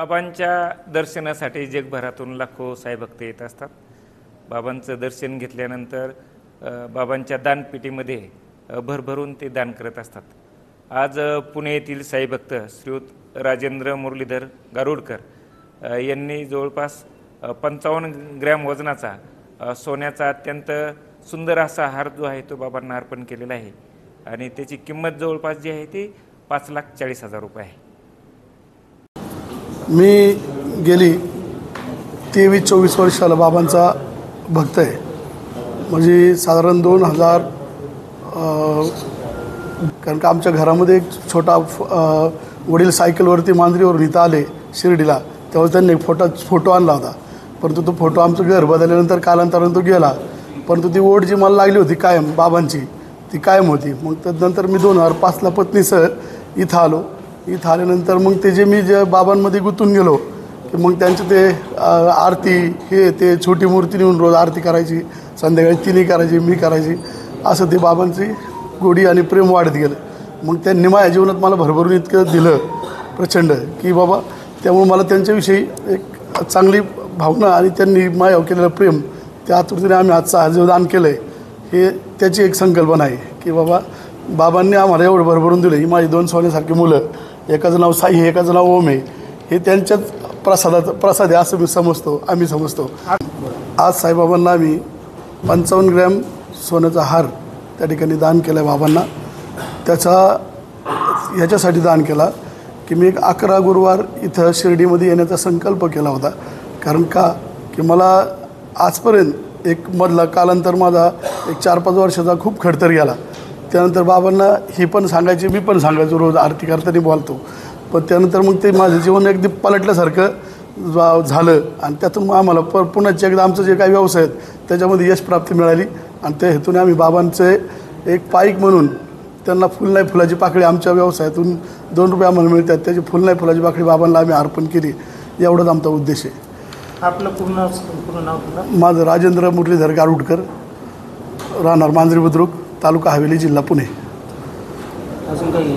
बाबांच्या दर्शनासाठी जगभरातून लाखो साईभक्त येत असतात। बाबांचं दर्शन घेतल्यानंतर बाबांच्या दानपेटीमध्ये भरभरून ते दान करत असतात। आज पुणे येथील साईभक्त श्रीयुत राजेंद्र मुरलीधर गारुडकर यांनी जवळपास 55 ग्रॅम वजनाचा सोन्याचा अत्यंत सुंदर असा हार जो आहे तो बाबांना अर्पण केलेला आहे आणि त्याची किंमत जवळपास जी आहे ती 5,40,000 रुपये आहे। मी गेली 23-24 वर्षाला बाबांचा भक्त आहे। म्हणजे साधारण 2000 कारण का आमच्या घरामध्ये एक छोटा वडील सायकलवरती मांजरीवरून इथं आले शिर्डीला, तेव्हा त्यांनी एक फोटो आणला होता। परंतु तो फोटो आमचं घर बदलल्यानंतर कालांतराने तो गेला, परंतु ती ओढ जी मला लागली होती कायम बाबांची ती कायम होती। मग त्यानंतर मी 2005ला पत्नीसह इथं आलो। इथं आल्यानंतर मग ते जे मी जे बाबांमध्ये गुंतून गेलो की मग त्यांचं ते आरती हे ते छोटी मूर्ती नेऊन रोज आरती करायची, संध्याकाळी तिन्ही करायची, मी करायची, असं ते बाबांची गोडी आणि प्रेम वाढत गेलं। मग त्यांनी माझ्या जीवनात मला भरभरून इतकं दिलं प्रचंड की बाबा, त्यामुळे मला त्यांच्याविषयी एक चांगली भावना आणि त्यांनी माझ्यावर केलेलं प्रेम, त्या आतुरतेने आम्ही आजचं हा दान केलं आहे हे त्याची एक संकल्पना आहे की बाबा बाबांनी आम्हाला एवढं भरभरून दिलं। ही माझी 2 सोन्यासारखी मुलं, एकाचं नाव साई आहे, एकाचं नाव ओम आहे, हे त्यांच्याच प्रसाद आहे असं आम्ही समजतो। आज साईबाबांना आम्ही 55 ग्रॅम सोन्याचा हार त्या ठिकाणी दान केला आहे बाबांना। ह्याच्यासाठी दान केला की मी एक 11 गुरुवार इथं शिर्डीमध्ये येण्याचा संकल्प केला होता। कारण का की मला आजपर्यंत एक मधला कालांतर माझा एक 4-5 वर्षाचा खूप खडतर गेला। त्यानंतर बाबांना ही पण सांगायची, मी पण सांगायचो, रोज आरती करताना बोलतो, पण त्यानंतर मग ते माझं जीवन अगदी पलटल्यासारखं झालं आणि त्यातून मग आम्हाला पुन्हा एकदा आमचं जे काही व्यवसाय आहेत त्याच्यामध्ये यशप्राप्ती मिळाली आणि त्या हेतूने आम्ही बाबांचे एक पाईक म्हणून त्यांना फुल नाही फुलाची पाकळी आमच्या व्यवसायातून 2 रुपये आम्हाला मिळतात, त्याची फुल नाही फुलाची पाकळी बाबांना आम्ही अर्पण केली, एवढंच आमचा उद्देश आहे। आपलं पूर्ण नाव? माझं राजेंद्र मुरलीधर गारुडकर, राहणार मांजरी बुद्रुक, तालुका हवेली, जिल्हा पुणे। अजून काही